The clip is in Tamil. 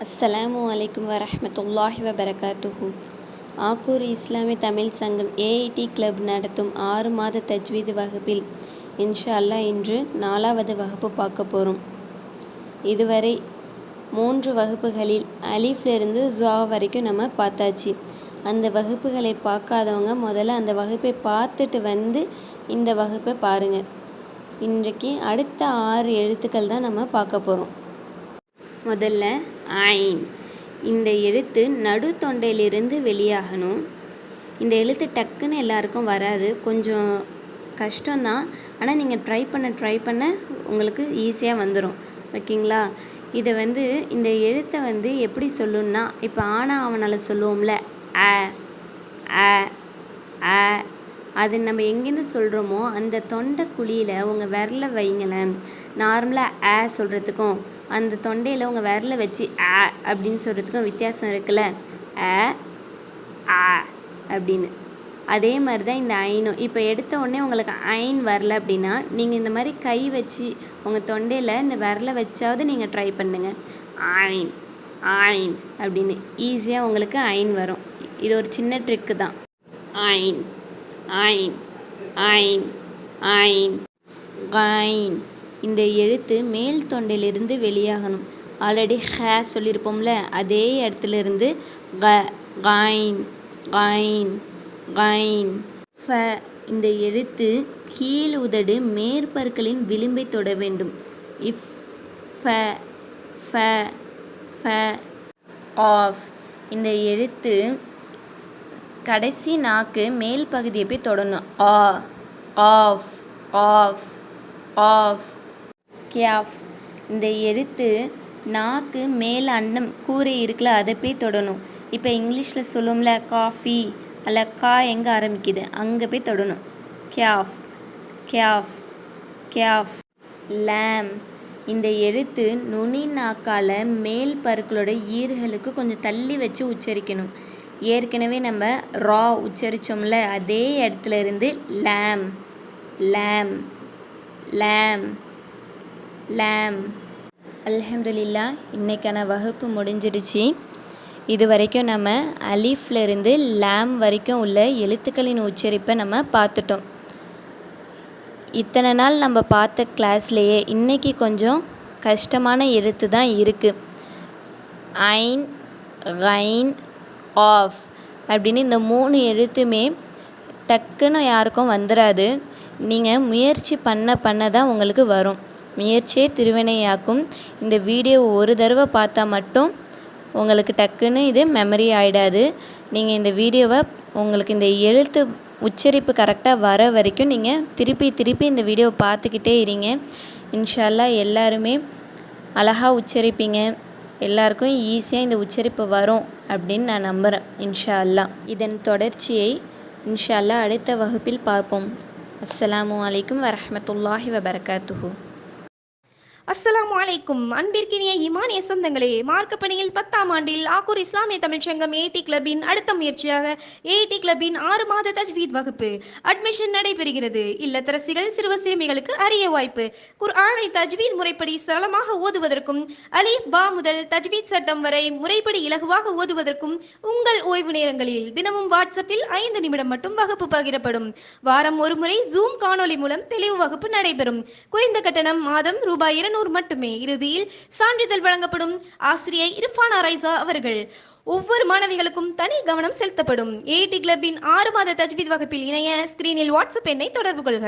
அஸ்ஸலாமு அலைக்கும் வரஹ்மத்துல்லாஹி வபரகாத்துஹு. ஆக்கூர் இஸ்லாமிய தமிழ் சங்கம் ஏஐடி கிளப் நடத்தும் 6 மாத தஜ்வீது வகுப்பில் இன்ஷா அல்லாஹ் இன்று 4வது வகுப்பு பார்க்க போகிறோம். இதுவரை 3 வகுப்புகளில் அலிஃப்லேருந்து ஸா வரைக்கும் நம்ம பார்த்தாச்சு. அந்த வகுப்புகளை பார்க்காதவங்க முதல்ல அந்த வகுப்பை பார்த்துட்டு வந்து இந்த வகுப்பை பாருங்கள். இன்றைக்கு அடுத்த 6 எழுத்துக்கள் தான் நம்ம பார்க்க போகிறோம். முதல்ல ஐன். இந்த எழுத்து நடு தொண்டையிலிருந்து வெளியாகணும். இந்த எழுத்து டக்குன்னு எல்லாருக்கும் வராது, கொஞ்சம் கஷ்டம்தான். ஆனால் நீங்கள் ட்ரை பண்ண உங்களுக்கு ஈஸியாக வந்துடும். ஓகேங்களா? இதை இந்த எழுத்தை எப்படி சொல்லணும்னா, இப்போ ஆனா அவனால் சொல்லுவோம்ல, அ அ அ அது நம்ம எங்கேருந்து சொல்கிறோமோ அந்த தொண்டை குழியில் உங்கள் விரலை வைங்களேன். நார்மலாக அ சொல்கிறதுக்கும் அந்த தொண்டையில் உங்கள் விரலை வச்சு அ அப்படின்னு சொல்கிறதுக்கும் வித்தியாசம் இருக்குல்ல. அ ஆ அப்படின்னு அதே மாதிரி தான் இந்த ஐனும். இப்போ எடுத்த உடனே உங்களுக்கு ஐன் வரல அப்படின்னா நீங்கள் இந்த மாதிரி கை வச்சு உங்கள் தொண்டையில் இந்த விரலை வச்சாவது நீங்கள் ட்ரை பண்ணுங்கள். ஐன் ஐன் அப்படின்னு ஈஸியாக உங்களுக்கு ஐன் வரும். இது ஒரு சின்ன ட்ரிக்கு தான். ஐன் ஐன் ஐன் ஐன் கைன். இந்த எழுத்து மேல் தொண்டையிலிருந்து வெளியாகணும். ஆல்ரெடி ஹே சொல்லியிருப்போம்ல, அதே இடத்துலேருந்து க கைன் கைன் கைன். ஃப. இந்த எழுத்து கீழ் உதடு மேற்பற்களின் விளிம்பை தொட வேண்டும். இஃப் ஃப ஃப ஃப. ஆஃப். இந்த எழுத்து கடைசி நாக்கு மேல் பகுதியை போய் தொடணும். ஆ ஆஃப் ஆஃப் ஆஃப். கியாஃப். இந்த எழுத்து நாக்கு மேல் அன்னம் கூரை இருக்குல்ல, அதை போய் தொடணும். இப்போ இங்கிலீஷில் சொல்லுவோம்ல காஃபி, அல்ல கா எங்கே ஆரம்பிக்குது அங்கே போய் தொடணும். கியாஃப் கியாஃப் கியாஃப். லேம். இந்த எழுத்து நுனி நாக்கால் மேல் பற்களோட ஈறுகளுக்கு கொஞ்சம் தள்ளி வச்சு உச்சரிக்கணும். ஏற்கனவே நம்ம ரா உச்சரித்தோம்ல, அதே இடத்துல இருந்து லேம் லேம் லேம் லேம். அல்ஹம்துலில்லாஹ், இன்றைக்கான வகுப்பு முடிஞ்சிடுச்சு. இது வரைக்கும் நம்ம அலிஃப்லேருந்து லேம் வரைக்கும் உள்ள எழுத்துக்களின் உச்சரிப்பை நம்ம பார்த்துட்டோம். இத்தனை நாள் நம்ம பார்த்த கிளாஸ்லேயே இன்றைக்கி கொஞ்சம் கஷ்டமான எழுத்து தான் இருக்குது. ஐன் கைன் ஆஃப் அப்படின்னு இந்த 3 எழுத்துமே டக்குன்னு யாருக்கும் வந்துடாது. நீங்கள் முயற்சி பண்ண தான் உங்களுக்கு வரும். முயற்சியே திருவினையாக்கும். இந்த வீடியோ ஒரு தடவை பார்த்தா மட்டும் உங்களுக்கு டக்குன்னு இது மெமரி ஆகிடாது. நீங்கள் இந்த வீடியோவை உங்களுக்கு இந்த எழுத்து உச்சரிப்பு கரெக்டாக வர வரைக்கும் நீங்கள் திருப்பி இந்த வீடியோவை பார்த்துக்கிட்டே இருங்க. இன்ஷா அல்லாஹ் எல்லாருமே அழகாக உச்சரிப்பீங்க. எல்லாருக்கும் ஈஸியாக இந்த உச்சரிப்பு வரும் அப்படின்னு நான் நம்புகிறேன். இன்ஷா அல்லாஹ் இதன் தொடர்ச்சியை இன்ஷா அல்லாஹ் அடுத்த வகுப்பில் பார்ப்போம். அஸ்ஸலாமு அலைக்கும் வரஹ்மத்துல்லாஹி வபரகாத்துஹு. அஸ்ஸலாமு அலைக்கும். அன்பிற்கினிய ஈமானிய சொந்தங்களே, மார்க்க பணியில் 10ஆம் ஆண்டில் ஆக்கூர் இஸ்லாமிய தமிழ் சங்கம் ஏஐடி கிளப்பின் அடுத்த முயற்சியாக ஏஐடி கிளப்பின் 6 மாத தஜ்வீத் வகுப்பு அட்மிஷன் நடைபெறுகிறது. இல்லத்தரசிகள் சிறுவ சிறுமிகளுக்கு அரிய வாய்ப்பு. குர்ஆனை தஜ்வீத் முறைப்படி சரளமாக ஓதுவதற்கும் அலீஃப் பா முதல் தஜ்வீத் சட்டம் வரை முறைப்படி இலகுவாக ஓதுவதற்கும் உங்கள் ஓய்வு நேரங்களில் தினமும் வாட்ஸ்அப்பில் 5 நிமிடம் மட்டும் வகுப்பு பகிரப்படும். வாரம் ஒரு முறை ஜூம் காணொலி மூலம் தெளிவு வகுப்பு நடைபெறும். குறைந்த கட்டணம் மாதம் ரூபாய் 200 மட்டுமே. இறுதியில் சான்றிதழ் வழங்கப்படும். ஆசிரியர் இர்ஃபானா ரைசா அவர்கள். ஒவ்வொரு மாணவிகளுக்கும் தனி கவனம் செலுத்தப்படும். ஏஐடி கிளப்பின் 6 மாத தஜ்வீத் வகுப்பில் இணைய ஸ்கிரீனில் வாட்ஸ்அப் எண்ணை தொடர்பு கொள்க.